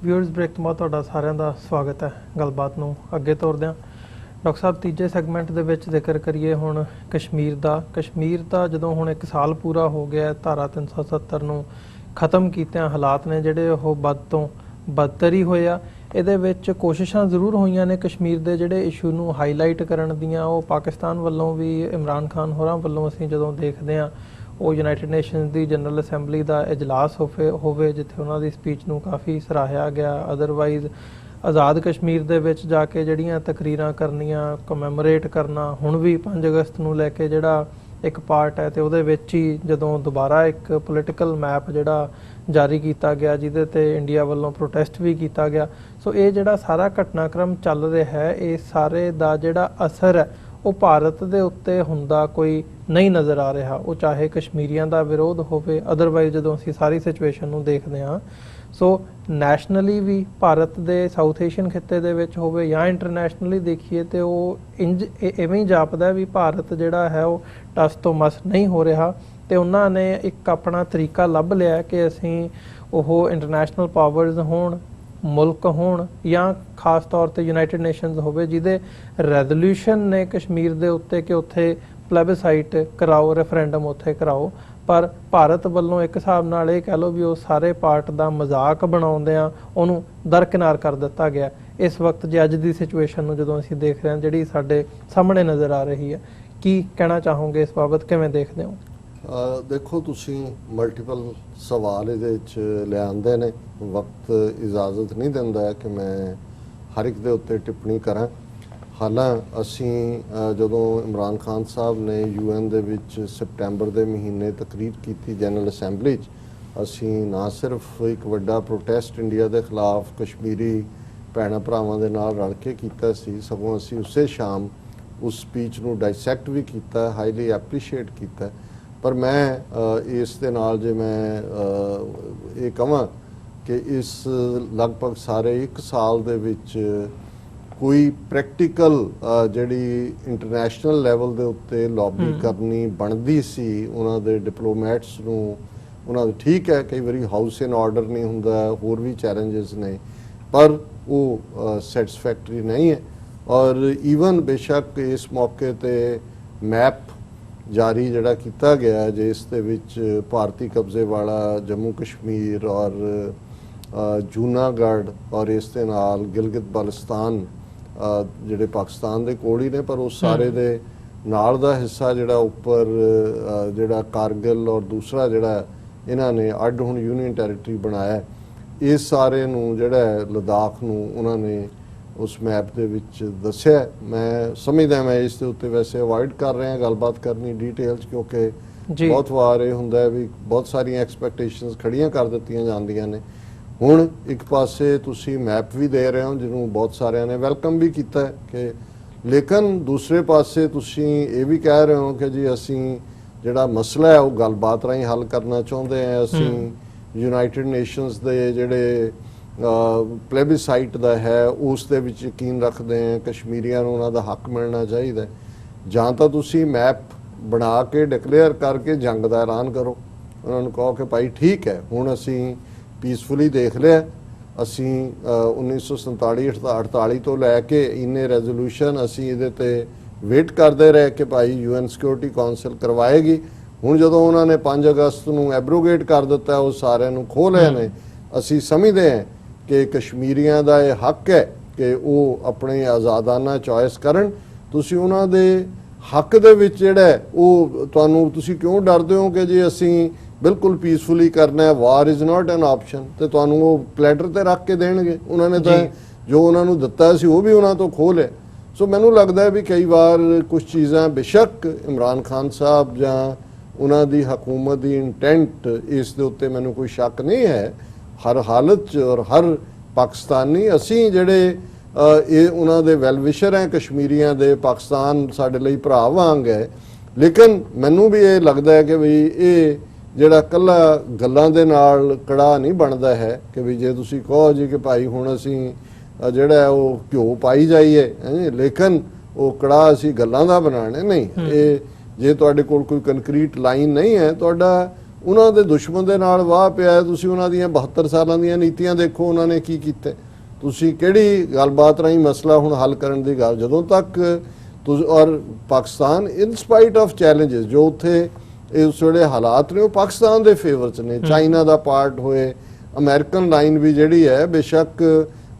Viewers break तो बाद ਤੁਹਾਡਾ ਸਾਰਿਆਂ ਦਾ ਸਵਾਗਤ ਹੈ। ਗੱਲਬਾਤ ਨੂੰ ਅੱਗੇ ਤੋਰਦਿਆਂ ਡਾਕਟਰ ਸਾਹਿਬ ਤੀਜੇ ਸੈਗਮੈਂਟ ਦੇ ਵਿੱਚ ਜ਼ਿਕਰ ਕਰੀਏ ਹੁਣ ਕਸ਼ਮੀਰ ਦਾ ਜਦੋਂ ਹੁਣ 1 ਸਾਲ ਪੂਰਾ ਹੋ ਗਿਆ ਧਾਰਾ 370 ਨੂੰ ਖਤਮ ਕੀਤਿਆਂ ਹਾਲਾਤ ਨੇ ਜਿਹੜੇ ਉਹ ਵੱਧ ਤੋਂ ਬਦਤਰ ਹੀ ਹੋਏ ਆ। ਇਹਦੇ ਵਿੱਚ ਕੋਸ਼ਿਸ਼ਾਂ ਜ਼ਰੂਰ ਹੋਈਆਂ ਨੇ ਕਸ਼ਮੀਰ ਦੇ ਜਿਹੜੇ ਇਸ਼ੂ ਨੂੰ ਹਾਈਲਾਈਟ ਕਰਨ ਦੀਆਂ, ਉਹ ਪਾਕਿਸਤਾਨ ਵੱਲੋਂ ਵੀ ਇਮਰਾਨ ਖਾਨ ਹੋਰਾਂ ਵੱਲੋਂ ਅਸੀਂ ਜਦੋਂ ਦੇਖਦੇ ਹਾਂ ਉਹ ਯੂਨਾਈਟਿਡ ਨੇਸ਼ਨਸ ਦੀ ਜਨਰਲ ਅਸੈਂਬਲੀ ਦਾ ਇਜਲਾਸ ਹੋਵੇ ਜਿੱਥੇ ਉਹਨਾਂ ਦੀ ਸਪੀਚ ਨੂੰ ਕਾਫੀ ਸਰਾਹਿਆ ਗਿਆ। ਅਦਰਵਾਈਜ਼ ਆਜ਼ਾਦ ਕਸ਼ਮੀਰ ਦੇ ਵਿੱਚ ਜਾ ਕੇ ਜਿਹੜੀਆਂ ਤਕਰੀਰਾਂ ਕਰਨੀਆਂ, ਕਮੈਮੋਰੇਟ ਕਰਨਾ, ਹੁਣ ਵੀ 5 ਅਗਸਤ ਨੂੰ ਲੈ ਕੇ ਜਿਹੜਾ ਇੱਕ ਪਾਰਟ ਹੈ ਤੇ ਉਹਦੇ ਵਿੱਚ ਹੀ ਜਦੋਂ ਦੁਬਾਰਾ ਇੱਕ ਪੋਲੀਟੀਕਲ ਮੈਪ ਜਿਹੜਾ ਜਾਰੀ ਕੀਤਾ ਗਿਆ ਜਿਹਦੇ ਤੇ ਇੰਡੀਆ ਵੱਲੋਂ ਪ੍ਰੋਟੈਸਟ ਵੀ ਕੀਤਾ ਗਿਆ। ਸੋ ਇਹ ਜਿਹੜਾ ਸਾਰਾ ਘਟਨਾਕ੍ਰਮ ਚੱਲ ਰਿਹਾ ਹੈ ਇਹ ਸਾਰੇ ਦਾ ਜਿਹੜਾ ਅਸਰ ਹੈ ਉਹ ਭਾਰਤ ਦੇ ਉੱਤੇ ਹੁੰਦਾ ਕੋਈ ਨਹੀਂ ਨਜ਼ਰ ਆ ਰਿਹਾ। ਉਹ ਚਾਹੇ ਕਸ਼ਮੀਰੀਆਂ ਦਾ ਵਿਰੋਧ ਹੋਵੇ, ਅਦਰਵਾਈਜ਼ ਜਦੋਂ ਅਸੀਂ ਸਾਰੀ ਸਿਚੁਏਸ਼ਨ ਨੂੰ ਦੇਖਦੇ ਹਾਂ ਸੋ ਨੈਸ਼ਨਲੀ ਵੀ ਭਾਰਤ ਦੇ ਸਾਊਥ ਏਸ਼ੀਅਨ ਖਿੱਤੇ ਦੇ ਵਿੱਚ ਹੋਵੇ ਜਾਂ ਇੰਟਰਨੈਸ਼ਨਲੀ ਦੇਖੀਏ ਤੇ ਉਹ ਇਵੇਂ ਹੀ ਜਾਪਦਾ ਵੀ ਭਾਰਤ ਜਿਹੜਾ ਹੈ ਉਹ ਟਸ ਤੋਂ ਮਸ ਨਹੀਂ ਹੋ ਰਿਹਾ ਤੇ ਉਹਨਾਂ ਨੇ ਇੱਕ ਆਪਣਾ ਤਰੀਕਾ ਲੱਭ ਲਿਆ ਕਿ ਅਸੀਂ ਉਹ ਇੰਟਰਨੈਸ਼ਨਲ ਪਾਵਰਸ ਹੋਣ, ਮੁਲਕ ਹੋਣ ਜਾਂ ਖਾਸ ਤੌਰ ਤੇ ਯੂਨਾਈਟਿਡ ਨੇਸ਼ਨਸ ਹੋਵੇ ਜਿਹਦੇ ਰੈਜ਼ੋਲੂਸ਼ਨ ਨੇ ਕਸ਼ਮੀਰ ਦੇ ਉੱਤੇ ਕਿ ਉੱਥੇ ਪਲੈਬਸਾਈਟ ਕਰਾਓ, ਰੈਫਰੈਂਡਮ ਉੱਥੇ ਕਰਾਓ, ਪਰ ਭਾਰਤ ਵੱਲੋਂ ਇੱਕ ਹਿਸਾਬ ਨਾਲ ਇਹ ਕਹਿ ਲਓ ਵੀ ਉਹ ਸਾਰੇ ਪਾਰਟ ਦਾ ਮਜ਼ਾਕ ਬਣਾਉਂਦਿਆਂ ਉਹਨੂੰ ਦਰਕਿਨਾਰ ਕਰ ਦਿੱਤਾ ਗਿਆ। ਇਸ ਵਕਤ ਜੇ ਅੱਜ ਦੀ ਸਿਚੁਏਸ਼ਨ ਨੂੰ ਜਦੋਂ ਅਸੀਂ ਦੇਖ ਰਹੇ ਹਾਂ ਜਿਹੜੀ ਸਾਡੇ ਸਾਹਮਣੇ ਨਜ਼ਰ ਆ ਰਹੀ ਹੈ, ਕੀ ਕਹਿਣਾ ਚਾਹੋਗੇ ਇਸ ਬਾਬਤ, ਕਿਵੇਂ ਦੇਖਦੇ ਹੋ? ਦੇਖੋ ਤੁਸੀਂ ਮਲਟੀਪਲ ਸਵਾਲ ਇਹਦੇ ਵਿੱਚ ਲਿਆਉਂਦੇ ਨੇ, ਵਕਤ ਇਜਾਜ਼ਤ ਨਹੀਂ ਦਿੰਦਾ ਕਿ ਮੈਂ ਹਰ ਇੱਕ ਦੇ ਉੱਤੇ ਟਿੱਪਣੀ ਕਰਾਂ। ਹਾਲਾਂ ਅਸੀਂ ਜਦੋਂ ਇਮਰਾਨ ਖਾਨ ਸਾਹਿਬ ਨੇ UN ਦੇ ਵਿੱਚ ਸਪਟੈਂਬਰ ਦੇ ਮਹੀਨੇ ਤਕਰੀਰ ਕੀਤੀ ਜਨਰਲ ਅਸੈਂਬਲੀ 'ਚ, ਅਸੀਂ ਨਾ ਸਿਰਫ ਇੱਕ ਵੱਡਾ ਪ੍ਰੋਟੈਸਟ ਇੰਡੀਆ ਦੇ ਖਿਲਾਫ ਕਸ਼ਮੀਰੀ ਭੈਣਾਂ ਭਰਾਵਾਂ ਦੇ ਨਾਲ ਰਲ ਕੇ ਕੀਤਾ ਸੀ, ਸਗੋਂ ਅਸੀਂ ਉਸੇ ਸ਼ਾਮ ਉਸ ਸਪੀਚ ਨੂੰ ਡਾਇਸੈਕਟ ਵੀ ਕੀਤਾ, ਹਾਈਲੀ ਐਪਰੀਸ਼ੀਏਟ ਕੀਤਾ। ਪਰ ਮੈਂ ਇਸ ਦੇ ਨਾਲ ਜੇ ਮੈਂ ਇਹ ਕਹਾਂ ਕਿ ਇਸ ਲਗਭਗ ਸਾਰੇ 1 ਸਾਲ ਦੇ ਵਿੱਚ ਕੋਈ ਪ੍ਰੈਕਟੀਕਲ ਜਿਹੜੀ ਇੰਟਰਨੈਸ਼ਨਲ ਲੈਵਲ ਦੇ ਉੱਤੇ ਲੌਬੀ ਕਰਨੀ ਬਣਦੀ ਸੀ ਉਹਨਾਂ ਦੇ ਡਿਪਲੋਮੈਟਸ ਨੂੰ, ਉਹਨਾਂ ਦੇ ਠੀਕ ਹੈ ਕਈ ਵਾਰੀ ਹਾਊਸ ਇਨ ਆਰਡਰ ਨਹੀਂ ਹੁੰਦਾ, ਹੋਰ ਵੀ ਚੈਲੰਜਸ ਨੇ, ਪਰ ਉਹ ਸੈਟਿਸਫੈਕਟਰੀ ਨਹੀਂ ਹੈ। ਔਰ ਈਵਨ ਬੇਸ਼ੱਕ ਇਸ ਮੌਕੇ ਤੇ ਮੈਪ ਜਾਰੀ ਜਿਹੜਾ ਕੀਤਾ ਗਿਆ ਜਿਸ ਦੇ ਵਿੱਚ ਭਾਰਤੀ ਕਬਜ਼ੇ ਵਾਲਾ ਜੰਮੂ ਕਸ਼ਮੀਰ ਔਰ ਜੂਨਾਗੜ੍ਹ ਔਰ ਇਸ ਦੇ ਨਾਲ ਗਿਲਗਿਤ ਬਲਸਤਾਨ ਜਿਹੜੇ ਪਾਕਿਸਤਾਨ ਦੇ ਕੋਲ ਹੀ ਨੇ, ਪਰ ਉਸ ਸਾਰੇ ਦੇ ਨਾਲ ਦਾ ਹਿੱਸਾ ਜਿਹੜਾ ਉੱਪਰ ਜਿਹੜਾ ਕਾਰਗਿਲ ਔਰ ਦੂਸਰਾ ਜਿਹੜਾ ਇਹਨਾਂ ਨੇ ਅੱਡ ਹੁਣ ਯੂਨੀਅਨ ਟੈਰੀਟਰੀ ਬਣਾਇਆ, ਇਸ ਸਾਰੇ ਨੂੰ ਜਿਹੜਾ ਲਦਾਖ ਨੂੰ ਉਹਨਾਂ ਨੇ ਉਸ ਮੈਪ ਦੇ ਵਿੱਚ ਦੱਸਿਆ। ਮੈਂ ਸਮਝਦਾ ਮੈਂ ਇਸ ਦੇ ਉੱਤੇ ਵੈਸੇ ਅਵੋਇਡ ਕਰ ਰਿਹਾ ਗੱਲਬਾਤ ਕਰਨੀ ਡਿਟੇਲ 'ਚ, ਕਿਉਂਕਿ ਬਹੁਤ ਵਾਰ ਇਹ ਹੁੰਦਾ ਵੀ ਬਹੁਤ ਸਾਰੀਆਂ ਐਕਸਪੈਕਟੇਸ਼ਨਸ ਖੜੀਆਂ ਕਰ ਦਿੱਤੀਆਂ ਜਾਂਦੀਆਂ ਨੇ। ਹੁਣ ਇੱਕ ਪਾਸੇ ਤੁਸੀਂ ਮੈਪ ਵੀ ਦੇ ਰਹੇ ਹੋ ਜਿਹਨੂੰ ਬਹੁਤ ਸਾਰਿਆਂ ਨੇ ਵੈਲਕਮ ਵੀ ਕੀਤਾ ਕਿ, ਲੇਕਿਨ ਦੂਸਰੇ ਪਾਸੇ ਤੁਸੀਂ ਇਹ ਵੀ ਕਹਿ ਰਹੇ ਹੋ ਕਿ ਜੀ ਅਸੀਂ ਜਿਹੜਾ ਮਸਲਾ ਹੈ ਉਹ ਗੱਲਬਾਤ ਰਾਹੀਂ ਹੱਲ ਕਰਨਾ ਚਾਹੁੰਦੇ ਹਾਂ, ਅਸੀਂ ਯੂਨਾਈਟਿਡ ਨੇਸ਼ਨਸ ਦੇ ਜਿਹੜੇ ਪਲੇਬਿਸਾਈਟ ਦਾ ਹੈ ਉਸ ਦੇ ਵਿੱਚ ਯਕੀਨ ਰੱਖਦੇ ਹਾਂ, ਕਸ਼ਮੀਰੀਆਂ ਨੂੰ ਉਹਨਾਂ ਦਾ ਹੱਕ ਮਿਲਣਾ ਚਾਹੀਦਾ। ਜਾਂ ਤਾਂ ਤੁਸੀਂ ਮੈਪ ਬਣਾ ਕੇ ਡਿਕਲੇਅਰ ਕਰਕੇ ਜੰਗ ਦਾ ਐਲਾਨ ਕਰੋ, ਉਹਨਾਂ ਨੂੰ ਕਹੋ ਕਿ ਭਾਈ ਠੀਕ ਹੈ ਹੁਣ ਅਸੀਂ ਪੀਸਫੁਲੀ ਦੇਖ ਲਿਆ, ਅਸੀਂ 1947-48 ਤੋਂ ਲੈ ਕੇ ਇੰਨੇ ਰੈਜ਼ੋਲੂਸ਼ਨ ਅਸੀਂ ਇਹਦੇ ਤੇ ਵੇਟ ਕਰਦੇ ਰਹੇ ਕਿ ਭਾਈ UN ਸਿਕਿਉਰਿਟੀ ਕਾਉਂਸਲ ਕਰਵਾਏਗੀ। ਹੁਣ ਜਦੋਂ ਉਹਨਾਂ ਨੇ 5 ਅਗਸਤ ਨੂੰ ਐਬਰੋਗੇਟ ਕਰ ਦਿੱਤਾ, ਉਹ ਸਾਰਿਆਂ ਨੂੰ ਖੋਹ ਲਏ ਨੇ। ਅਸੀਂ ਸਮਝਦੇ ਹਾਂ ਕਿ ਕਸ਼ਮੀਰੀਆਂ ਦਾ ਇਹ ਹੱਕ ਹੈ ਕਿ ਉਹ ਆਪਣੇ ਆਜ਼ਾਦਾਨਾ ਚੋਇਸ ਕਰਨ। ਤੁਸੀਂ ਉਹਨਾਂ ਦੇ ਹੱਕ ਦੇ ਵਿੱਚ ਜਿਹੜਾ ਉਹ ਤੁਹਾਨੂੰ ਤੁਸੀਂ ਕਿਉਂ ਡਰਦੇ ਹੋ ਕਿ ਜੀ ਅਸੀਂ ਬਿਲਕੁਲ ਪੀਸਫੁਲੀ ਕਰਨਾ ਹੈ, ਵਾਰ ਇਜ਼ ਨਾਟ ਐਨ ਆਪਸ਼ਨ, ਤੇ ਤੁਹਾਨੂੰ ਉਹ ਪਲੈਟਰ ਤੇ ਰੱਖ ਕੇ ਦੇਣਗੇ। ਉਹਨਾਂ ਨੇ ਤਾਂ ਜੋ ਉਹਨਾਂ ਨੂੰ ਦਿੱਤਾ ਸੀ ਉਹ ਵੀ ਉਹਨਾਂ ਤੋਂ ਖੋਹ ਲਿਆ। ਸੋ ਮੈਨੂੰ ਲੱਗਦਾ ਹੈ ਵੀ ਕਈ ਵਾਰ ਕੁਝ ਚੀਜ਼ਾਂ ਬੇਸ਼ੱਕ ਇਮਰਾਨ ਖਾਨ ਸਾਹਿਬ ਜਾਂ ਉਹਨਾਂ ਦੀ ਹਕੂਮਤ ਦੀ ਇੰਟੈਂਟ ਇਸ ਦੇ ਉੱਤੇ ਮੈਨੂੰ ਕੋਈ ਸ਼ੱਕ ਨਹੀਂ ਹੈ, ਹਰ ਹਾਲਤ 'ਚ ਔਰ ਹਰ ਪਾਕਿਸਤਾਨੀ ਅਸੀਂ ਜਿਹੜੇ ਇਹ ਉਹਨਾਂ ਦੇ ਵੈਲਵਿਸ਼ਰ ਹੈ ਕਸ਼ਮੀਰੀਆਂ ਦੇ, ਪਾਕਿਸਤਾਨ ਸਾਡੇ ਲਈ ਭਰਾ ਵਾਂਗ ਹੈ। ਲੇਕਿਨ ਮੈਨੂੰ ਵੀ ਇਹ ਲੱਗਦਾ ਹੈ ਕਿ ਵੀ ਇਹ ਜਿਹੜਾ ਕੱਲਾ ਗੱਲਾਂ ਦੇ ਨਾਲ ਕੜਾ ਨਹੀਂ ਬਣਦਾ ਹੈ ਕਿ ਵੀ ਜੇ ਤੁਸੀਂ ਕਹੋ ਜੀ ਕਿ ਭਾਈ ਹੁਣ ਅਸੀਂ ਜਿਹੜਾ ਉਹ ਘਿਓ ਪਾਈ ਜਾਈਏ, ਲੇਕਿਨ ਉਹ ਕੜਾ ਅਸੀਂ ਗੱਲਾਂ ਦਾ ਬਣਾਉਣਾ ਨਹੀਂ। ਇਹ ਜੇ ਤੁਹਾਡੇ ਕੋਲ ਕੋਈ ਕੰਕਰੀਟ ਲਾਈਨ ਨਹੀਂ ਹੈ, ਤੁਹਾਡਾ ਉਹਨਾਂ ਦੇ ਦੁਸ਼ਮਣ ਦੇ ਨਾਲ ਵਾਹ ਪਿਆ। ਤੁਸੀਂ ਉਹਨਾਂ ਦੀਆਂ 72 ਸਾਲਾਂ ਦੀਆਂ ਨੀਤੀਆਂ ਦੇਖੋ, ਉਹਨਾਂ ਨੇ ਕੀ ਕੀਤਾ। ਤੁਸੀਂ ਕਿਹੜੀ ਗੱਲਬਾਤ ਰਾਹੀਂ ਮਸਲਾ ਹੁਣ ਹੱਲ ਕਰਨ ਦੀ ਗੱਲ, ਜਦੋਂ ਤੱਕ ਤੁਸੀਂ ਔਰ ਪਾਕਿਸਤਾਨ ਇਨ ਸਪਾਈਟ ਆਫ ਚੈਲੰਜਸ ਜੋ ਉੱਥੇ ਇਸ ਵੇਲੇ ਹਾਲਾਤ ਨੇ ਉਹ ਪਾਕਿਸਤਾਨ ਦੇ ਫੇਵਰ 'ਚ ਨੇ। ਚਾਈਨਾ ਦਾ ਪਾਰਟ ਹੋਏ, ਅਮਰੀਕਨ ਲਾਈਨ ਵੀ ਜਿਹੜੀ ਹੈ, ਬੇਸ਼ੱਕ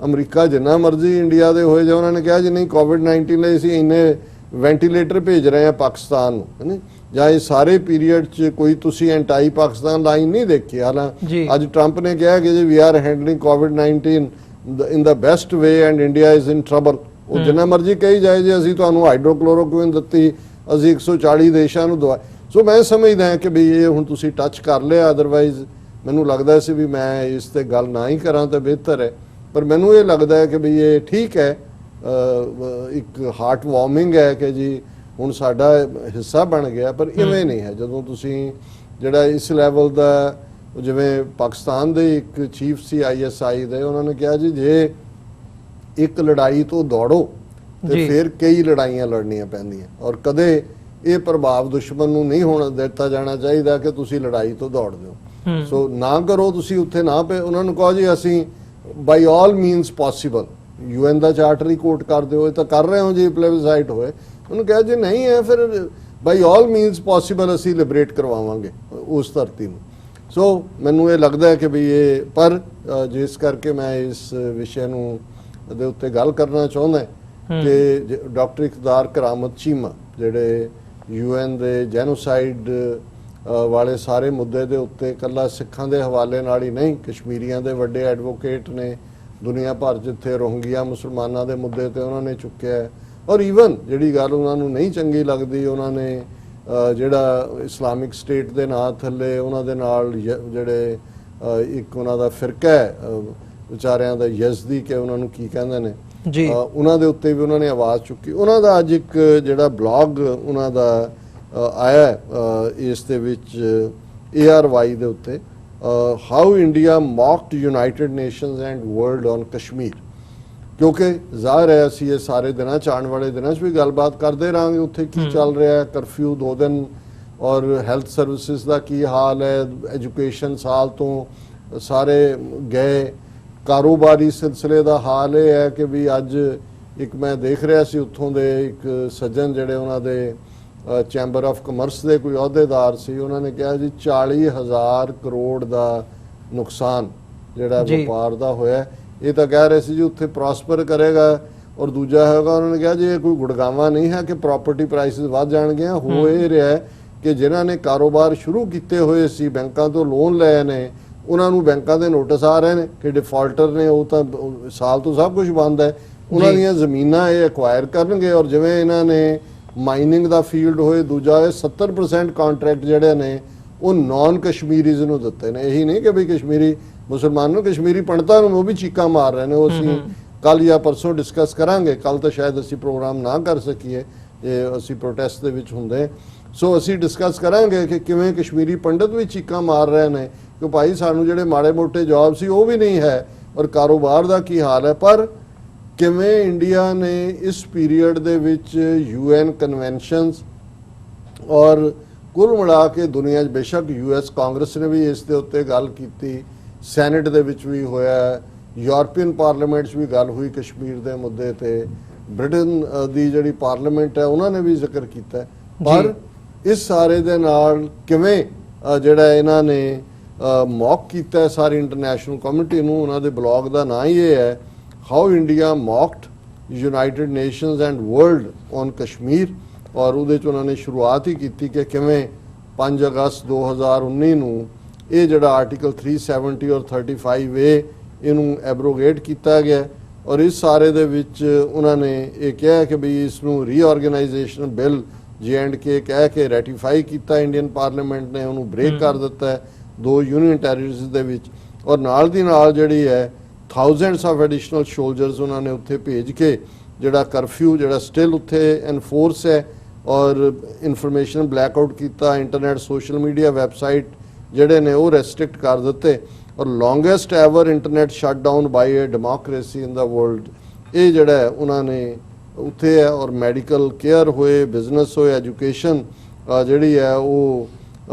ਅਮਰੀਕਾ ਜਿੰਨਾ ਮਰਜ਼ੀ ਇੰਡੀਆ ਦੇ ਹੋਏ, ਜਾਂ ਉਹਨਾਂ ਨੇ ਕਿਹਾ ਜੀ ਨਹੀਂ ਕੋਵਿਡ-19 ਲਈ ਅਸੀਂ ਇੰਨੇ ਵੈਂਟੀਲੇਟਰ ਭੇਜ ਰਹੇ ਹਾਂ ਪਾਕਿਸਤਾਨ ਨੂੰ, ਹੈ ਨਾ, ਜਾਂ ਇਹ ਸਾਰੇ ਪੀਰੀਅਡ 'ਚ ਕੋਈ ਤੁਸੀਂ ਐਂਟਾਈ ਪਾਕਿਸਤਾਨ ਲਾਈਨ ਨਹੀਂ ਦੇਖੀ। ਹਾਲਾਂਕਿ ਅੱਜ ਟਰੰਪ ਨੇ ਕਿਹਾ ਕਿ ਜੀ ਵੀ ਆਰ ਹੈਂਡਲਿੰਗ ਕੋਵਿਡ-19 in the best way and India is in trouble. ਉਹ ਜਿੰਨਾ ਮਰਜ਼ੀ ਕਹੀ ਜਾਏ ਜੀ ਅਸੀਂ ਤੁਹਾਨੂੰ ਹਾਈਡਰੋਕਲੋਰੋਕੁਇਨ ਦਿੱਤੀ, ਅਸੀਂ 140 ਦੇਸ਼ਾਂ ਨੂੰ ਦਵਾ। ਸੋ ਮੈਂ ਸਮਝਦਾ ਕਿ ਵੀ ਇਹ ਹੁਣ ਤੁਸੀਂ ਟੱਚ ਕਰ ਲਿਆ, ਅਦਰਵਾਈਜ਼ ਮੈਨੂੰ ਲੱਗਦਾ ਸੀ ਵੀ ਮੈਂ ਇਸ ਤੇ ਗੱਲ ਨਾ ਹੀ ਕਰਾਂ ਤਾਂ ਬਿਹਤਰ ਹੈ। ਪਰ ਮੈਨੂੰ ਇਹ ਲੱਗਦਾ ਹੈ ਕਿ ਵੀ ਇਹ ਠੀਕ ਹੈ, ਇੱਕ ਹਾਰਟ ਵਾਰਮਿੰਗ ਹੈ ਕਿ ਜੀ ਹੁਣ ਸਾਡਾ ਹਿੱਸਾ ਬਣ ਗਿਆ। ਪਰ ਇਵੇਂ ਨਹੀਂ ਹੈ। ਜਦੋਂ ਤੁਸੀਂ ਜਿਹੜਾ ਇਸ ਲੈਵਲ ਦਾ, ਜਿਵੇਂ ਪਾਕਿਸਤਾਨ ਦੇ ਇੱਕ ਚੀਫ ਸੀ ISI ਦੇ, ਉਹਨਾਂ ਨੇ ਕਿਹਾ ਜੀ ਜੇ ਇੱਕ ਲੜਾਈ ਤੋਂ ਦੌੜੋ ਤੇ ਫਿਰ ਕਈ ਲੜਾਈਆਂ ਲੜਨੀਆਂ ਪੈਂਦੀਆਂ, ਔਰ ਕਦੇ ਇਹ ਪ੍ਰਭਾਵ ਦੁਸ਼ਮਣ ਨੂੰ ਨਹੀਂ ਹੋਣ ਦਿੱਤਾ ਜਾਣਾ ਚਾਹੀਦਾ ਕਿ ਤੁਸੀਂ ਲੜਾਈ ਤੋਂ ਦੌੜ ਦਿਓ। ਸੋ ਨਾ ਕਰੋ, ਤੁਸੀਂ ਉੱਥੇ ਨਾ ਪਏ। ਉਹਨਾਂ ਨੂੰ ਕਹੋ ਜੀ ਅਸੀਂ ਬਾਈ ਆਲ ਮੀਨਸ ਪੋਸੀਬਲ, UN ਦਾ ਚਾਰਟਰ ਹੀ ਕੋਟ ਕਰ ਦਿਓ, ਇਹ ਤਾਂ ਕਰ ਰਹੇ ਹੋ ਜੀ ਪਲੇਬਸਾਈਟ ਹੋਏ। ਉਹਨੂੰ ਕਿਹਾ ਜੀ ਨਹੀਂ ਹੈ, ਫਿਰ ਬਾਈ ਆਲ ਮੀਨਸ ਪੋਸੀਬਲ ਅਸੀਂ ਲਿਬਰੇਟ ਕਰਵਾਵਾਂਗੇ ਉਸ ਧਰਤੀ ਨੂੰ। ਸੋ ਮੈਨੂੰ ਇਹ ਲੱਗਦਾ ਹੈ ਕਿ ਵੀ ਇਹ, ਪਰ ਜਿਸ ਕਰਕੇ ਮੈਂ ਇਸ ਵਿਸ਼ੇ ਨੂੰ ਦੇ ਉੱਤੇ ਗੱਲ ਕਰਨਾ ਚਾਹੁੰਦਾ ਕਿ ਡਾਕਟਰ ਇਕਤਦਾਰ ਕਰਾਮਤ ਚੀਮਾ ਜਿਹੜੇ UN ਦੇ ਜੈਨੋਸਾਈਡ ਵਾਲੇ ਸਾਰੇ ਮੁੱਦੇ ਦੇ ਉੱਤੇ ਇਕੱਲਾ ਸਿੱਖਾਂ ਦੇ ਹਵਾਲੇ ਨਾਲ ਹੀ ਨਹੀਂ, ਕਸ਼ਮੀਰੀਆਂ ਦੇ ਵੱਡੇ ਐਡਵੋਕੇਟ ਨੇ ਦੁਨੀਆ ਭਰ ਜਿੱਥੇ ਰੋਹਿੰਗਿਆ ਮੁਸਲਮਾਨਾਂ ਦੇ ਮੁੱਦੇ ਤੇ ਉਹਨਾਂ ਨੇ ਚੁੱਕਿਆ ਹੈ। ਔਰ ਈਵਨ ਜਿਹੜੀ ਗੱਲ ਉਹਨਾਂ ਨੂੰ ਨਹੀਂ ਚੰਗੀ ਲੱਗਦੀ, ਉਹਨਾਂ ਨੇ ਜਿਹੜਾ ਇਸਲਾਮਿਕ ਸਟੇਟ ਦੇ ਨਾਂ ਥੱਲੇ ਉਹਨਾਂ ਦੇ ਨਾਲ ਜਿਹੜੇ ਇੱਕ ਉਹਨਾਂ ਦਾ ਫਿਰਕਾ ਹੈ ਵਿਚਾਰਿਆਂ ਦਾ ਯਜ਼ਦੀ ਕਿ ਉਹਨਾਂ ਨੂੰ ਕੀ ਕਹਿੰਦੇ ਨੇ ਜੀ, ਉਹਨਾਂ ਦੇ ਉੱਤੇ ਵੀ ਉਹਨਾਂ ਨੇ ਆਵਾਜ਼ ਚੁੱਕੀ। ਉਹਨਾਂ ਦਾ ਅੱਜ ਇੱਕ ਜਿਹੜਾ ਬਲੌਗ ਉਹਨਾਂ ਦਾ ਆਇਆ ਇਸ ਦੇ ਵਿੱਚ ARY ਦੇ ਉੱਤੇ, how India mocked United Nations and world on Kashmir. ਕਿਉਂਕਿ ਜ਼ਾਹਿਰ ਹੈ ਅਸੀਂ ਇਹ ਸਾਰੇ ਦਿਨਾਂ 'ਚ, ਆਉਣ ਵਾਲੇ ਦਿਨਾਂ 'ਚ ਵੀ ਗੱਲਬਾਤ ਕਰਦੇ ਰਹਾਂਗੇ ਉੱਥੇ ਕੀ ਚੱਲ ਰਿਹਾ ਹੈ, ਕਰਫਿਊ 2 ਦਿਨ, ਔਰ ਹੈਲਥ ਸਰਵਿਸਿਜ਼ ਦਾ ਕੀ ਹਾਲ ਹੈ, ਐਜੂਕੇਸ਼ਨ ਸਾਲ ਤੋਂ ਸਾਰੇ ਗਏ, ਕਾਰੋਬਾਰੀ ਸਿਲਸਿਲੇ ਦਾ ਹਾਲ ਇਹ ਹੈ ਕਿ ਵੀ ਅੱਜ ਇੱਕ ਮੈਂ ਦੇਖ ਰਿਹਾ ਸੀ ਉੱਥੋਂ ਦੇ ਇੱਕ ਸੱਜਣ ਜਿਹੜੇ ਉਹਨਾਂ ਦੇ ਚੈਂਬਰ ਆਫ ਕਮਰਸ ਦੇ ਕੋਈ ਅਹੁਦੇਦਾਰ ਸੀ, ਉਹਨਾਂ ਨੇ ਕਿਹਾ ਜੀ 40,000 ਕਰੋੜ ਦਾ ਨੁਕਸਾਨ ਜਿਹੜਾ ਵਪਾਰ ਦਾ ਹੋਇਆ। ਇਹ ਤਾਂ ਕਹਿ ਰਹੇ ਸੀ ਜੀ ਉੱਥੇ ਪ੍ਰੋਸਪਰ ਕਰੇਗਾ। ਔਰ ਦੂਜਾ ਹੈਗਾ, ਉਹਨਾਂ ਨੇ ਕਿਹਾ ਜੀ ਇਹ ਕੋਈ ਗੁੜਗਾਵਾਂ ਨਹੀਂ ਹੈ ਕਿ ਪ੍ਰਾਪਰਟੀ ਪ੍ਰਾਈਸਿਸ ਵੱਧ ਜਾਣਗੀਆਂ। ਹੋ ਇਹ ਰਿਹਾ ਕਿ ਜਿਨ੍ਹਾਂ ਨੇ ਕਾਰੋਬਾਰ ਸ਼ੁਰੂ ਕੀਤੇ ਹੋਏ ਸੀ, ਬੈਂਕਾਂ ਤੋਂ ਲੋਨ ਲਏ ਨੇ, ਉਹਨਾਂ ਨੂੰ ਬੈਂਕਾਂ ਦੇ ਨੋਟਿਸ ਆ ਰਹੇ ਨੇ ਕਿ ਡਿਫਾਲਟਰ ਨੇ, ਉਹ ਤਾਂ ਸਾਲ ਤੋਂ ਸਭ ਕੁਝ ਬੰਦ ਹੈ, ਉਹਨਾਂ ਦੀਆਂ ਜ਼ਮੀਨਾਂ ਇਹ ਐਕਵਾਇਰ ਕਰਨਗੇ। ਔਰ ਜਿਵੇਂ ਇਹਨਾਂ ਨੇ ਮਾਈਨਿੰਗ ਦਾ ਫੀਲਡ ਹੋਏ, ਦੂਜਾ ਹੋਏ, 70% ਕੰਟਰੈਕਟ ਜਿਹੜੇ ਨੇ ਉਹ ਨਾਨ ਕਸ਼ਮੀਰੀਜ਼ ਨੂੰ ਦਿੱਤੇ ਨੇ। ਇਹੀ ਨਹੀਂ ਕਿ ਵੀ ਕਸ਼ਮੀਰੀ ਮੁਸਲਮਾਨ ਨੂੰ, ਕਸ਼ਮੀਰੀ ਪੰਡਤਾਂ ਨੂੰ ਉਹ ਵੀ ਚੀਕਾਂ ਮਾਰ ਰਹੇ ਨੇ। ਉਹ ਅਸੀਂ ਕੱਲ ਜਾਂ ਪਰਸੋਂ ਡਿਸਕਸ ਕਰਾਂਗੇ। ਕੱਲ ਤਾਂ ਸ਼ਾਇਦ ਅਸੀਂ ਪ੍ਰੋਗਰਾਮ ਨਾ ਕਰ ਸਕੀਏ ਜੇ ਅਸੀਂ ਪ੍ਰੋਟੈਸਟ ਦੇ ਵਿੱਚ ਹੁੰਦੇ। ਸੋ ਅਸੀਂ ਡਿਸਕਸ ਕਰਾਂਗੇ ਕਿ ਕਿਵੇਂ ਕਸ਼ਮੀਰੀ ਪੰਡਤ ਵੀ ਚੀਕਾਂ ਮਾਰ ਰਹੇ ਨੇ ਕਿ ਭਾਈ ਸਾਨੂੰ ਜਿਹੜੇ ਮਾੜੇ ਮੋਟੇ ਜੌਬ ਸੀ ਉਹ ਵੀ ਨਹੀਂ ਹੈ, ਔਰ ਕਾਰੋਬਾਰ ਦਾ ਕੀ ਹਾਲ ਹੈ। ਪਰ ਕਿਵੇਂ ਇੰਡੀਆ ਨੇ ਇਸ ਪੀਰੀਅਡ ਦੇ ਵਿੱਚ UN ਕਨਵੈਨਸ਼ਨਸ ਔਰ ਕੁੱਲ ਮਿਲਾ ਕੇ ਦੁਨੀਆ 'ਚ, ਬੇਸ਼ੱਕ US ਕਾਂਗਰਸ ਨੇ ਵੀ ਇਸ ਦੇ ਉੱਤੇ ਗੱਲ ਕੀਤੀ, ਸੈਨੇਟ ਦੇ ਵਿੱਚ ਵੀ ਹੋਇਆ, ਯੂਰਪੀਅਨ ਪਾਰਲੀਮੈਂਟ 'ਚ ਵੀ ਗੱਲ ਹੋਈ ਕਸ਼ਮੀਰ ਦੇ ਮੁੱਦੇ ਤੇ, ਬ੍ਰਿਟਨ ਦੀ ਜਿਹੜੀ ਪਾਰਲੀਮੈਂਟ ਹੈ ਉਹਨਾਂ ਨੇ ਵੀ ਜ਼ਿਕਰ ਕੀਤਾ। ਪਰ ਇਸ ਸਾਰੇ ਦੇ ਨਾਲ ਕਿਵੇਂ ਜਿਹੜਾ ਇਹਨਾਂ ਨੇ ਮੌਕ ਕੀਤਾ ਸਾਰੀ ਇੰਟਰਨੈਸ਼ਨਲ ਕਮਿਊਨਿਟੀ ਨੂੰ, ਉਹਨਾਂ ਦੇ ਬਲੌਗ ਦਾ ਨਾਂ ਹੀ ਇਹ ਹੈ, how India mocked United Nations and world on Kashmir. ਔਰ ਉਹਦੇ 'ਚ ਉਹਨਾਂ ਨੇ ਸ਼ੁਰੂਆਤ ਹੀ ਕੀਤੀ ਕਿ ਕਿਵੇਂ 5 ਅਗਸਤ 2019 ਨੂੰ ਇਹ ਜਿਹੜਾ ਆਰਟੀਕਲ 370 ਔਰ 35A ਇਹਨੂੰ ਐਬਰੋਗੇਟ ਕੀਤਾ ਗਿਆ। ਔਰ ਇਸ ਸਾਰੇ ਦੇ ਵਿੱਚ ਉਹਨਾਂ ਨੇ ਇਹ ਕਿਹਾ ਕਿ ਵੀ ਇਸ ਨੂੰ ਰੀਆਰਗੇਨਾਈਜੇਸ਼ਨ ਬਿੱਲ J&K ਕਹਿ ਕੇ ਰੈਟੀਫਾਈ ਕੀਤਾ ਇੰਡੀਅਨ ਪਾਰਲੀਮੈਂਟ ਨੇ, ਉਹਨੂੰ ਬ੍ਰੇਕ ਕਰ ਦਿੱਤਾ ਹੈ 2 ਯੂਨੀਅਨ ਟੈਰੀਟਰੀਜ਼ ਦੇ ਵਿੱਚ। ਔਰ ਨਾਲ ਦੀ ਨਾਲ ਜਿਹੜੀ ਹੈ ਥਾਊਜ਼ੈਂਡਸ ਆਫ ਐਡੀਸ਼ਨਲ ਸੋਲਜਰਸ ਉਹਨਾਂ ਨੇ ਉੱਥੇ ਭੇਜ ਕੇ ਜਿਹੜਾ ਕਰਫਿਊ ਜਿਹੜਾ ਸਟਿਲ ਉੱਥੇ ਐਨਫੋਰਸ ਹੈ, ਔਰ ਇਨਫੋਰਮੇਸ਼ਨ ਬਲੈਕ ਆਊਟ ਕੀਤਾ, ਇੰਟਰਨੈਟ ਸੋਸ਼ਲ ਮੀਡੀਆ ਵੈਬਸਾਈਟ ਜਿਹੜੇ ਨੇ ਉਹ ਰੈਸਟ੍ਰਿਕਟ ਕਰ ਦਿੱਤੇ। ਔਰ longest ever internet shut down by a democracy in the world ਇਹ ਜਿਹੜਾ ਹੈ ਉਹਨਾਂ ਨੇ ਉੱਥੇ ਹੈ। ਔਰ ਮੈਡੀਕਲ ਕੇਅਰ ਹੋਏ, ਬਿਜ਼ਨਸ ਹੋਏ, ਐਜੂਕੇਸ਼ਨ ਜਿਹੜੀ ਹੈ ਉਹ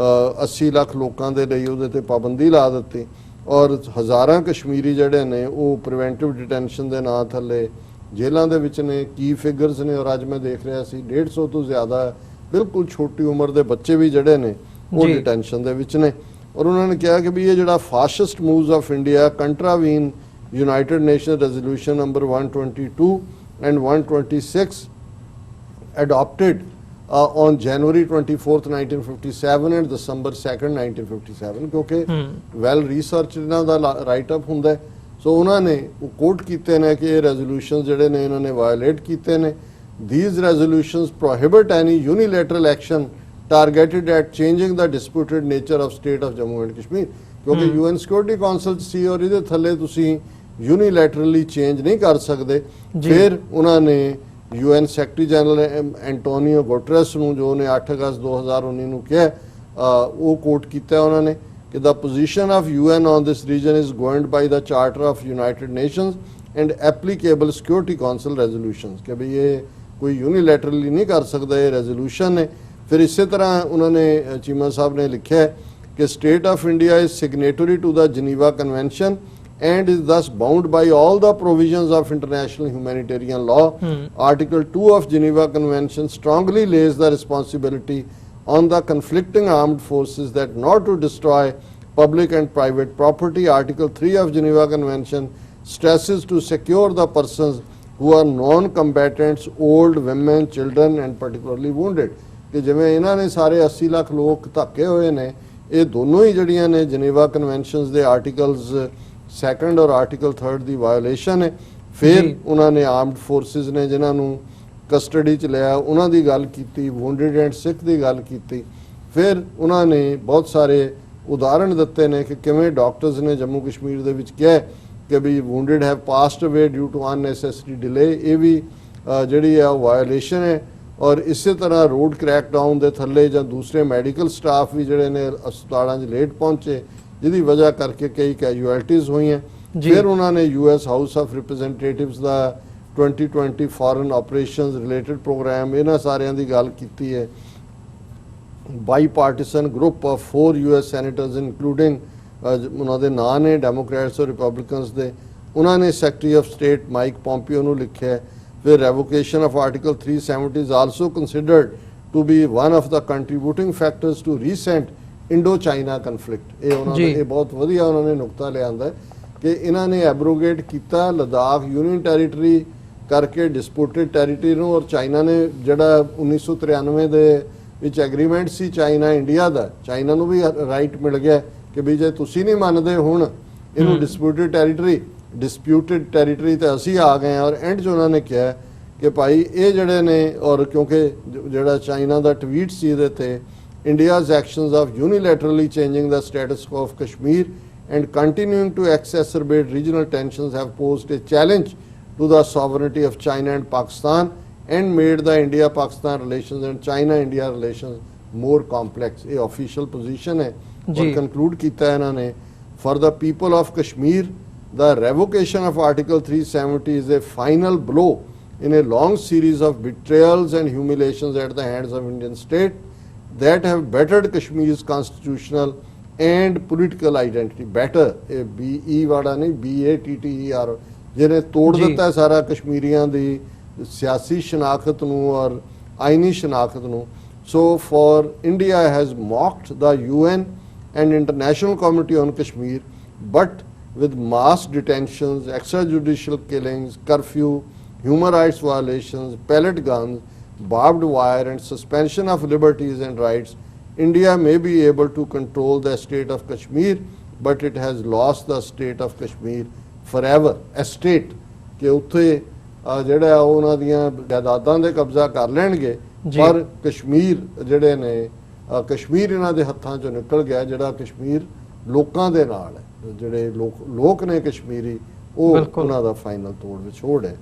80 ਲੱਖ ਲੋਕਾਂ ਦੇ ਲਈ ਉਹਦੇ ਤੇ ਪਾਬੰਦੀ ਲਾ ਦਿੱਤੀ ਔਰ ਹਜ਼ਾਰਾਂ ਕਸ਼ਮੀਰੀ ਜਿਹੜੇ ਨੇ ਉਹ ਪ੍ਰੀਵੈਂਟਿਵ ਡਿਟੈਂਸ਼ਨ ਦੇ ਨਾਂ ਥੱਲੇ ਜੇਲ੍ਹਾਂ ਦੇ ਵਿੱਚ ਨੇ। ਕੀ ਫਿਗਰਸ ਨੇ, ਔਰ ਅੱਜ ਮੈਂ ਦੇਖ ਰਿਹਾ ਸੀ 150 ਤੋਂ ਜ਼ਿਆਦਾ ਬਿਲਕੁਲ ਛੋਟੀ ਉਮਰ ਦੇ ਬੱਚੇ ਵੀ ਜਿਹੜੇ ਨੇ ਉਹ ਡਿਟੈਂਸ਼ਨ ਦੇ ਵਿੱਚ ਨੇ। ਔਰ ਉਹਨਾਂ ਨੇ ਕਿਹਾ ਕਿ ਵੀ ਇਹ ਜਿਹੜਾ fascist moves of India contravene United Nation resolution number 122 and 126 adopted on January 24th 1957 and December 2nd 1957 ਕਿਉਂਕਿ ਵੈਲ ਰਿਸਰਚ ਇਹਨਾਂ ਦਾ ਰਾਈਟ ਅਪ ਹੁੰਦਾ ਸੋ ਉਹਨਾਂ ਨੇ ਉਹ ਕੋਟ ਕੀਤੇ ਨੇ ਕਿ ਇਹ ਰੈਜ਼ੋਲੂਸ਼ਨਸ ਜਿਹੜੇ ਨੇ ਇਹਨਾਂ ਨੇ ਵਾਇਓਲੇਟ ਕੀਤੇ ਨੇ। These resolutions prohibit any unilateral action targeted at changing the disputed nature of state of Jammu and Kashmir ਕਿਉਂਕਿ UN Security Council ਸੀ ਔਰ ਇਹਦੇ ਥੱਲੇ ਤੁਸੀਂ ਯੂਨੀਲੈਟਰਲੀ ਚੇਂਜ ਨਹੀਂ ਕਰ ਸਕਦੇ। ਫਿਰ ਉਹਨਾਂ ਨੇ UN ਸੈਕਟਰੀ ਜਨਰਲ ਐਂਟੋਨੀਓ ਗੁਟਰਸ ਨੂੰ ਜੋ ਨੇ 8 ਅਗਸਤ 2019 ਨੂੰ ਕਿਹਾ ਉਹ ਕੋਟ ਕੀਤਾ ਉਹਨਾਂ ਨੇ ਕਿ the position of UN on this region is governed by the Charter of United Nations and applicable Security Council resolutions ਕਿ ਵੀ ਇਹ ਕੋਈ ਯੂਨੀਲੈਟਰਲੀ ਨਹੀਂ ਕਰ ਸਕਦਾ ਇਹ ਰੈਜ਼ੋਲੂਸ਼ਨ ਨੇ। ਫਿਰ ਇਸੇ ਤਰ੍ਹਾਂ ਉਹਨਾਂ ਨੇ ਚੀਮਾ ਸਾਹਿਬ ਨੇ ਲਿਖਿਆ ਕਿ state of India is signatory to the Geneva convention and is thus bound by all the provisions of international humanitarian law. Article 2 of Geneva Convention strongly lays the responsibility on the conflicting armed forces that not to destroy public and private property. Article 3 of Geneva Convention stresses to secure the persons who are non-combatants, old, women, children and particularly wounded. ਕਿ ਜਿਵੇਂ ਇਹਨਾਂ ਨੇ ਸਾਰੇ 80 ਲੱਖ ਲੋਕ ਧੱਕੇ ਹੋਏ ਨੇ ਇਹ ਦੋਨੋਂ ਹੀ ਜਿਹੜੀਆਂ ਨੇ ਜਨੀਵਾ ਕਨਵੈਨਸ਼ਨਸ ਦੇ ਆਰਟੀਕਲਸ 2nd ਔਰ ਆਰਟੀਕਲ 3rd ਦੀ ਵਾਇਓਲੇਸ਼ਨ ਹੈ। ਫਿਰ ਉਹਨਾਂ ਨੇ ਆਰਮਡ ਫੋਰਸਿਸ ਨੇ ਜਿਨ੍ਹਾਂ ਨੂੰ ਕਸਟਡੀ 'ਚ ਲਿਆ ਉਹਨਾਂ ਦੀ ਗੱਲ ਕੀਤੀ, ਵੂਨਡਡ ਐਂਡ ਸਿੱਖ ਦੀ ਗੱਲ ਕੀਤੀ। ਫਿਰ ਉਹਨਾਂ ਨੇ ਬਹੁਤ ਸਾਰੇ ਉਦਾਹਰਣ ਦਿੱਤੇ ਨੇ ਕਿ ਕਿਵੇਂ ਡਾਕਟਰਸ ਨੇ ਜੰਮੂ ਕਸ਼ਮੀਰ ਦੇ ਵਿੱਚ ਕਿਹਾ ਕਿ ਵੀ ਵੂਨਡਡ ਹੈਵ ਪਾਸਡ ਅਵੇ ਡਿਊ ਟੂ ਅਨਨੈਸੈਸਰੀ ਡਿਲੇ। ਇਹ ਵੀ ਜਿਹੜੀ ਹੈ ਉਹ ਵਾਇਓਲੇਸ਼ਨ ਹੈ। ਔਰ ਇਸੇ ਤਰ੍ਹਾਂ ਰੋਡ ਕ੍ਰੈਕਡਾਊਨ ਦੇ ਥੱਲੇ ਜਾਂ ਦੂਸਰੇ ਮੈਡੀਕਲ ਸਟਾਫ ਵੀ ਜਿਹੜੇ ਨੇ ਹਸਪਤਾਲਾਂ 'ਚ ਲੇਟ ਪਹੁੰਚੇ ਜਿਹਦੀ ਵਜ੍ਹਾ ਕਰਕੇ ਕਈ ਕੈਜੂਅਲਟੀਜ਼ ਹੋਈਆਂ। ਫਿਰ ਉਹਨਾਂ ਨੇ US ਹਾਊਸ ਆਫ ਰਿਪਰੈਜ਼ੈਂਟੇਟਿਵਸ ਦਾ 2020 ਫੋਰਨ ਆਪਰੇਸ਼ਨਸ ਰਿਲੇਟਡ ਪ੍ਰੋਗਰਾਮ ਇਹਨਾਂ ਸਾਰਿਆਂ ਦੀ ਗੱਲ ਕੀਤੀ ਹੈ। Bipartisan group of 4 US senators including ਉਹਨਾਂ ਦੇ ਨਾਂ ਨੇ ਡੈਮੋਕ੍ਰੈਟਸ ਔਰ ਰਿਪਬਲਿਕਨਸ ਦੇ। ਉਹਨਾਂ ਨੇ secretary of state Mike Pompeo ਨੂੰ ਲਿਖਿਆ। ਫਿਰ revocation of article 370 is also considered to be one of the contributing factors to recent Indo China conflict. ਇਹ ਉਹਨਾਂ ਨੇ ਇਹ ਬਹੁਤ ਵਧੀਆ ਉਹਨਾਂ ਨੇ ਨੁਕਤਾ ਲਿਆਂਦਾ ਕਿ ਇਹਨਾਂ ਨੇ ਐਬਰੋਗੇਟ ਕੀਤਾ ਲਦਾਖ ਯੂਨੀਅਨ ਟੈਰੀਟਰੀ ਕਰਕੇ ਡਿਸਪਿਊਟਡ ਟੈਰੀਟਰੀ ਨੂੰ। ਔਰ ਚਾਈਨਾ ਨੇ ਜਿਹੜਾ 1993 ਦੇ ਵਿੱਚ ਐਗਰੀਮੈਂਟ ਸੀ ਚਾਈਨਾ ਇੰਡੀਆ ਦਾ, ਚਾਈਨਾ ਨੂੰ ਵੀ ਰਾਈਟ ਮਿਲ ਗਿਆ ਕਿ ਵੀ ਜੇ ਤੁਸੀਂ ਨਹੀਂ ਮੰਨਦੇ ਹੁਣ ਇਹਨੂੰ ਡਿਸਪਿਊਟਡ ਟੈਰੀਟਰੀ ਤੇ ਅਸੀਂ ਆ ਗਏ। ਔਰ ਐਂਡ 'ਚ ਉਹਨਾਂ ਨੇ ਕਿਹਾ ਕਿ ਭਾਈ ਇਹ ਜਿਹੜੇ ਨੇ ਔਰ ਕਿਉਂਕਿ ਜਿਹੜਾ ਚਾਈਨਾ ਦਾ ਟਵੀਟ ਸੀ ਇਹਦੇ ਤੇ India's actions of unilaterally changing the status quo of Kashmir and continuing to exacerbate regional tensions have posed a challenge to the sovereignty of China and Pakistan and made the India-Pakistan relations and China-India relations more complex. A official position है और conclude किया है इन्होंने for the people of Kashmir the revocation of Article 370 is a final blow in a long series of betrayals and humiliations at the hands of Indian state that have bettered Kashmir's constitutional and political identity. Better, BE ਵਾਲਾ ਨਹੀਂ BATTER, ਜਿਹਨੇ ਤੋੜ ਦਿੱਤਾ ਸਾਰਾ ਕਸ਼ਮੀਰੀਆਂ ਦੀ ਸਿਆਸੀ ਸ਼ਨਾਖਤ ਨੂੰ ਔਰ ਆਇਨੀ ਸ਼ਨਾਖਤ ਨੂੰ। So for India has mocked the UN and international community on Kashmir, but with mass detentions, extrajudicial killings, curfew, human rights violations, pellet guns, barbed wire and suspension of liberties and rights, India may be able to control the state of Kashmir, but it has lost the state of Kashmir forever. A state ਕਿ ਉੱਥੇ ਜਿਹੜਾ ਉਹਨਾਂ ਦੀਆਂ ਜਾਇਦਾਦਾਂ ਦੇ ਕਬਜ਼ਾ ਕਰ ਲੈਣਗੇ ਪਰ ਕਸ਼ਮੀਰ ਜਿਹੜੇ ਨੇ ਕਸ਼ਮੀਰ ਇਹਨਾਂ ਦੇ ਹੱਥਾਂ ਚੋਂ ਨਿਕਲ ਗਿਆ। ਜਿਹੜਾ ਕਸ਼ਮੀਰ ਲੋਕਾਂ ਦੇ ਨਾਲ ਹੈ, ਜਿਹੜੇ ਲੋਕ ਨੇ ਕਸ਼ਮੀਰੀ ਉਹ ਉਹਨਾਂ ਦਾ ਫਾਈਨਲ ਤੋੜ ਵਿਛੋੜ ਹੈ।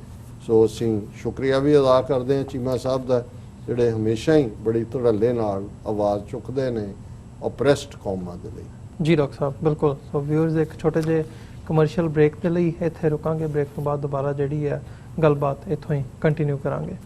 ਸੋ ਅਸੀਂ ਸ਼ੁਕਰੀਆ ਵੀ ਅਦਾ ਕਰਦੇ ਹਾਂ ਚੀਮਾ ਸਾਹਿਬ ਦਾ ਜਿਹੜੇ ਹਮੇਸ਼ਾ ਹੀ ਬੜੀ ਧੜੱਲੇ ਨਾਲ ਆਵਾਜ਼ ਚੁੱਕਦੇ ਨੇ ਓਪਰੈਸਡ ਕੌਮਾਂ ਦੇ ਲਈ। ਜੀ ਡਾਕਟਰ ਸਾਹਿਬ ਬਿਲਕੁਲ। ਸੋ ਵਿਊਅਰਸ ਇੱਕ ਛੋਟੇ ਜਿਹੇ ਕਮਰਸ਼ੀਅਲ ਬ੍ਰੇਕ ਦੇ ਲਈ ਇੱਥੇ ਰੁਕਾਂਗੇ। ਬ੍ਰੇਕ ਤੋਂ ਬਾਅਦ ਦੁਬਾਰਾ ਜਿਹੜੀ ਹੈ ਗੱਲਬਾਤ ਇੱਥੋਂ ਹੀ ਕੰਟੀਨਿਊ ਕਰਾਂਗੇ।